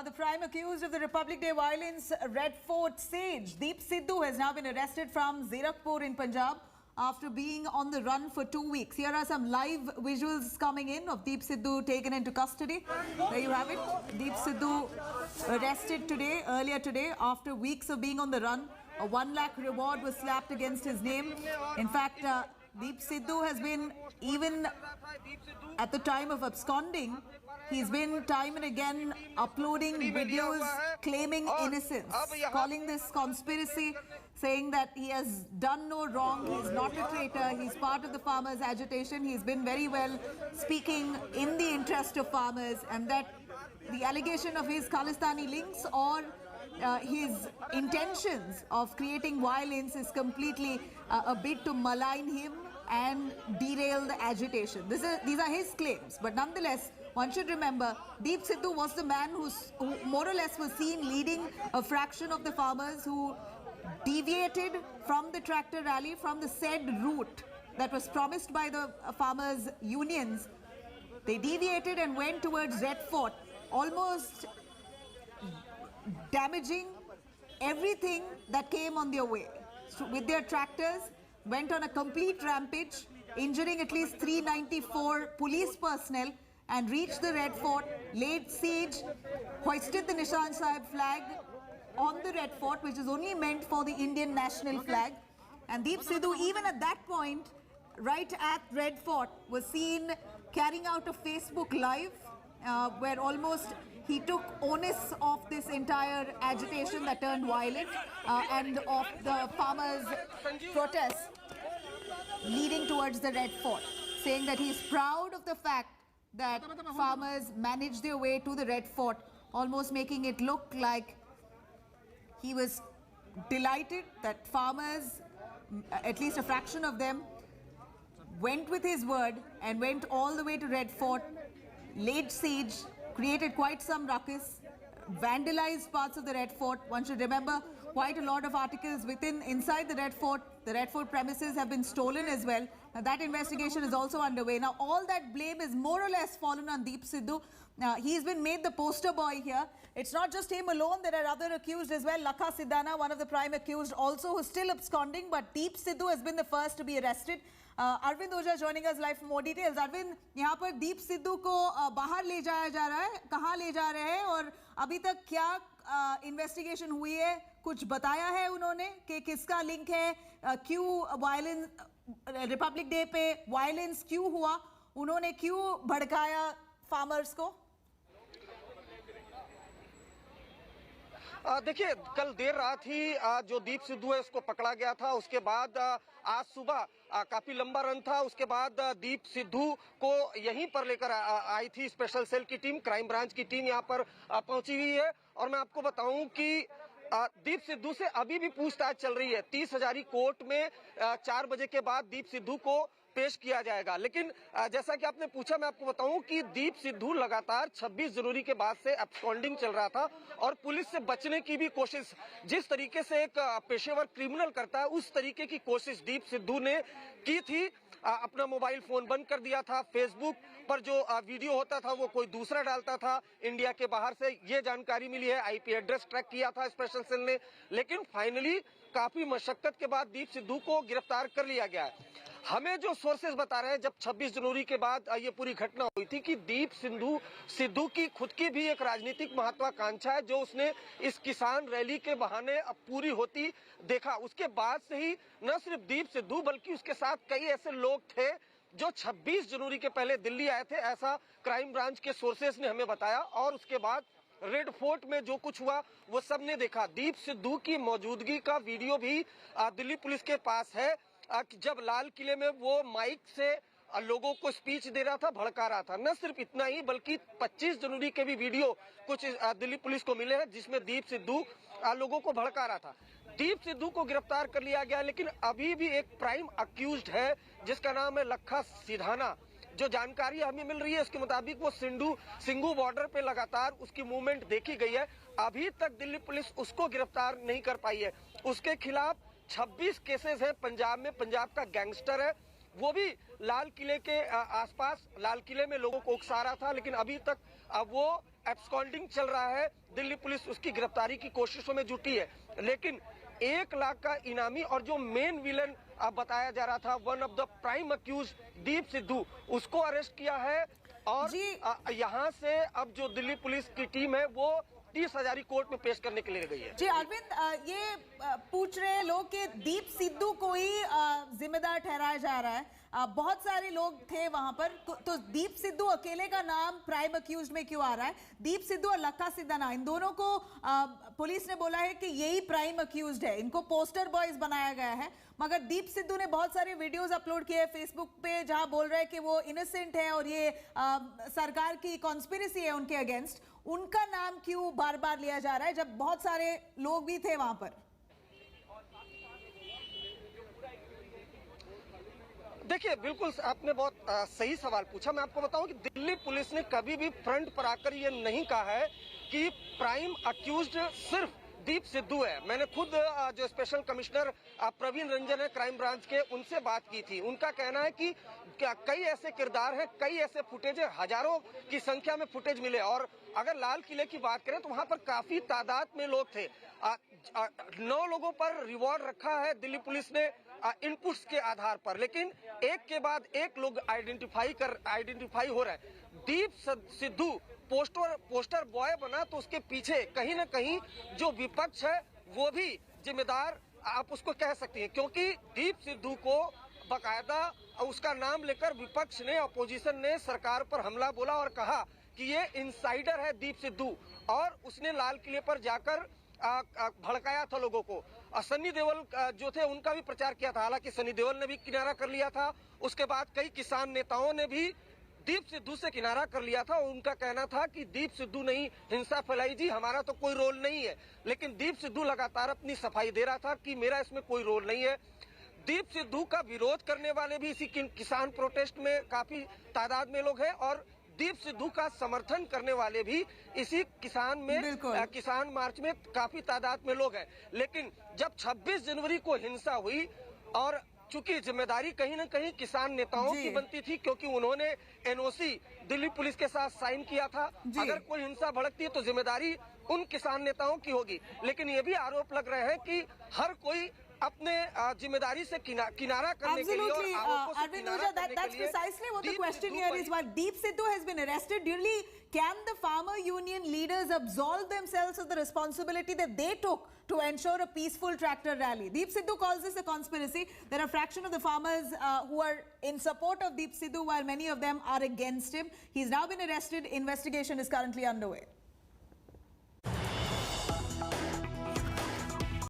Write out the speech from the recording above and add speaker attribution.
Speaker 1: The prime accused of the Republic Day violence, Red Fort Sage, Deep Sidhu, has now been arrested from Zirakpur in Punjab after being on the run for 2 weeks. Here are some live visuals coming in of Deep Sidhu taken into custody. There you have it. Deep Sidhu arrested today, earlier today, after weeks of being on the run. A 1 lakh reward was slapped against his name. In fact, Deep Sidhu has been, even at the time of absconding, he's been time and again uploading videos claiming innocence, calling this conspiracy, saying that he has done no wrong, he's not a traitor, he's part of the farmers' agitation. He's been very well speaking in the interest of farmers, and that the allegation of his Khalistani links or his intentions of creating violence is completely a bid to malign him and derail the agitation. These are his claims, but nonetheless, one should remember, Deep Sidhu was the man who more or less was seen leading a fraction of the farmers who deviated from the tractor rally, from the said route that was promised by the farmers' unions. They deviated and went towards Red Fort, almost damaging everything that came on their way. So with their tractors, went on a complete rampage, injuring at least 394 police personnel, and reached the Red Fort, laid siege, hoisted the Nishan Sahib flag on the Red Fort, which is only meant for the Indian national flag. And Deep Sidhu, even at that point, right at Red Fort, was seen carrying out a Facebook Live, where almost he took onus of this entire agitation that turned violent and of the farmers' protests leading towards the Red Fort, saying that he's proud of the fact that farmers managed their way to the Red Fort, almost making it look like he was delighted that farmers, at least a fraction of them, went with his word and went all the way to Red Fort, laid siege, created quite some ruckus, vandalized parts of the Red Fort. One should remember quite a lot of articles inside the Red Fort premises have been stolen as well. Now, that investigation is also underway. Now, all that blame is more or less fallen on Deep Sidhu. He's been made the poster boy here. It's not just him alone. There are other accused as well. Lakha Sidana, one of the prime accused, also who's still absconding. But Deep Sidhu has been the first to be arrested. Arvind Oja joining us live for more details. Arvind, यहाँ पर दीप सिद्धू को बाहर ले जाया जा रहा है, कहाँ ले जा रहे हैं और अभी तक क्या इन्वेस्टिगेशन हुई है, कुछ बताया है उन्होंने कि किसका लिंक है, क्यों वायलेंस, रिपब्लिक डे पे वायलेंस क्यों हुआ, उन्होंने क्यों भड़काया फार्मर्स को?
Speaker 2: देखिए, कल देर रात ही जो दीप सिद्धू है उसको पकड़ा गया था। उसके बाद आज सुबह काफी लंबा रन था। उसके बाद दीप सिद्धू को यहीं पर लेकर आई थी स्पेशल सेल की टीम, क्राइम ब्रांच की टीम यहाँ पर पहुंची हुई है। और मैं आपको बताऊं कि दीप सिद्धू से अभी भी पूछताछ चल रही है। 30 हजारी कोर्ट में 4 बजे के बाद दीप सिद्धू को पेश किया जाएगा। लेकिन जैसा कि आपने पूछा, मैं आपको बताऊं कि दीप सिद्धू लगातार 26 जनवरी के बाद से एब्सकॉन्डिंग चल रहा था और पुलिस से बचने की भी कोशिश, जिस तरीके से एक पेशेवर क्रिमिनल करता है उस तरीके की कोशिश दीप सिद्धू ने की थी। अपना मोबाइल फोन बंद कर दिया था, फेसबुक पर जो वीडियो होता था वो कोई दूसरा डालता था इंडिया के बाहर से, ये जानकारी मिली है। आईपी एड्रेस ट्रैक किया था स्पेशल सेल ने, लेकिन फाइनली काफी मशक्कत के बाद दीप सिद्धू को गिरफ्तार कर लिया गया है। हमें जो सोर्सेज बता रहे हैं, जब 26 जनवरी के बाद ये पूरी घटना हुई थी, कि दीप सिद्धू की खुद की भी एक राजनीतिक महत्वाकांक्षा है जो उसने इस किसान रैली के बहाने अब पूरी होती देखा। उसके बाद से ही न सिर्फ दीप सिद्धू बल्कि उसके साथ कई ऐसे लोग थे जो 26 जनवरी के पहले दिल्ली आए थे, ऐसा क्राइम ब्रांच के सोर्सेज ने हमें बताया। और उसके बाद रेड फोर्ट में जो कुछ हुआ वो सबने देखा। दीप सिद्धू की मौजूदगी का वीडियो भी दिल्ली पुलिस के पास है, जब लाल किले में वो माइक से लोगों को स्पीच दे रहा था, भड़का रहा था। न सिर्फ इतना ही बल्कि 25 जनवरी के भी वीडियो कुछ दिल्ली पुलिस को मिले हैं जिसमें दीप सिद्धू लोगों को भड़का रहा था। दीप सिद्धू को गिरफ्तार कर लिया गया, लेकिन अभी भी एक प्राइम अक्यूज्ड है जिसका नाम है लखा सिधाना। जो जानकारी हमें मिल रही है उसके मुताबिक वो सिंघू बॉर्डर पे लगातार उसकी मूवमेंट देखी गई है। अभी तक दिल्ली पुलिस उसको गिरफ्तार नहीं कर पाई है। उसके खिलाफ 26 केसेस हैं पंजाब में। पंजाब का गैंगस्टर है, वो भी लाल किले के आसपास, लाल किले में लोगों को उकसा रहा था, लेकिन अभी तक वो एब्सकॉन्डिंग चल रहा है। दिल्ली पुलिस उसकी गिरफ्तारी की कोशिशों में जुटी है, लेकिन 1 लाख का इनामी और जो मेन विलन बताया जा रहा था, one of the prime accused Deep Sidhu, उसको अरेस्ट किया है। और यहाँ से अब जो दिल्ली पुलिस की टीम है वो 30 हजारी कोर्ट में पेश करने के लिए गई है।
Speaker 1: जी अरविंद, ये पूछ रहे हैं लोग कि दीप सिद्धू को ही जिम्मेदार ठहराया जा रहा है। बहुत सारे लोग थे वहां पर, तो दीप सिद्धू अकेले का नाम प्राइम अक्यूज में क्यों आ रहा है? दीप सिद्धू और लक्का सिद्धाना, इन दोनों को पुलिस ने बोला है कि यही प्राइम अक्यूज्ड है, इनको पोस्टर बॉयज बनाया गया है। मगर दीप सिद्धू ने बहुत सारे वीडियोस अपलोड किए फेसबुक पे जहां बोल रहे हैं कि वो इनोसेंट है और ये सरकार की कॉन्स्पिरेसी है उनके अगेंस्ट। उनका नाम क्यों बार बार लिया जा रहा है जब बहुत सारे लोग भी थे वहां पर?
Speaker 2: देखिए, बिल्कुल आपने बहुत सही सवाल पूछा। मैं आपको बताऊं कि दिल्ली पुलिस ने कभी भी फ्रंट पर आकर ये नहीं कहा है कि प्राइम अक्यूज्ड सिर्फ दीप सिद्धू है। मैंने खुद जो स्पेशल कमिश्नर प्रवीण रंजन है क्राइम ब्रांच के, उनसे बात की थी। उनका कहना है कि कई ऐसे किरदार हैं, कई ऐसे फुटेज है, हजारों की संख्या में फुटेज मिले। और अगर लाल किले की बात करें तो वहां पर काफी तादाद में लोग थे। 9 लोगों पर रिवॉर्ड रखा है दिल्ली पुलिस ने इनपुट्स के आधार पर, लेकिन एक के बाद एक लोग आइडेंटिफाई हो रहा है। दीप सिद्धू पोस्टर बॉय बना तो उसके पीछे कहीं ना कहीं जो विपक्ष है वो भी जिम्मेदार आप उसको कह सकती हैं, क्योंकि दीप सिद्धू को बकायदा उसका नाम लेकर विपक्ष ने, अपोजिशन ने सरकार पर हमला बोला और कहा कि ये इनसाइडर है दीप सिद्धू, और उसने लाल किले पर जाकर भड़काया था लोगों को। सन्नी देओल जो थे उनका भी प्रचार किया था, हालांकि सन्नी देओल ने भी किनारा कर लिया था। उसके बाद कई किसान नेताओं ने भी दीप सिद्धू से किनारा कर लिया था। उनका कहना था कि दीप सिद्धू नहीं हिंसा फैलाई जी, हमारा तो कोई रोल नहीं है। लेकिन दीप सिद्धू लगातार अपनी सफाई दे रहा था कि मेरा इसमें कोई रोल नहीं है। दीप सिद्धू का विरोध करने वाले भी इसी किसान प्रोटेस्ट में काफी तादाद में लोग हैं, और दीप सिद्धू का समर्थन करने वाले भी इसी किसान मार्च में काफी तादाद में लोग हैं। लेकिन जब 26 जनवरी को हिंसा हुई, और चूंकि जिम्मेदारी कहीं ना कहीं किसान नेताओं की बनती थी, क्योंकि उन्होंने एनओसी दिल्ली पुलिस के साथ साइन किया था, अगर कोई हिंसा भड़कती है तो जिम्मेदारी उन किसान नेताओं की होगी। लेकिन ये भी आरोप लग रहे हैं कि हर कोई अपने जिम्मेदारी से किनारा करने के लिए और आरोपों से किनारा करने के लिए।
Speaker 1: That's precisely what the question here is. While Deep Sidhu has been arrested, really, can the farmer union leaders absolve themselves of the responsibility that they took to ensure a peaceful tractor rally? Deep Sidhu calls this a conspiracy. There are a fraction of the farmers who are in support of Deep Sidhu, while many of them are against him. He's now been arrested. Investigation is currently underway.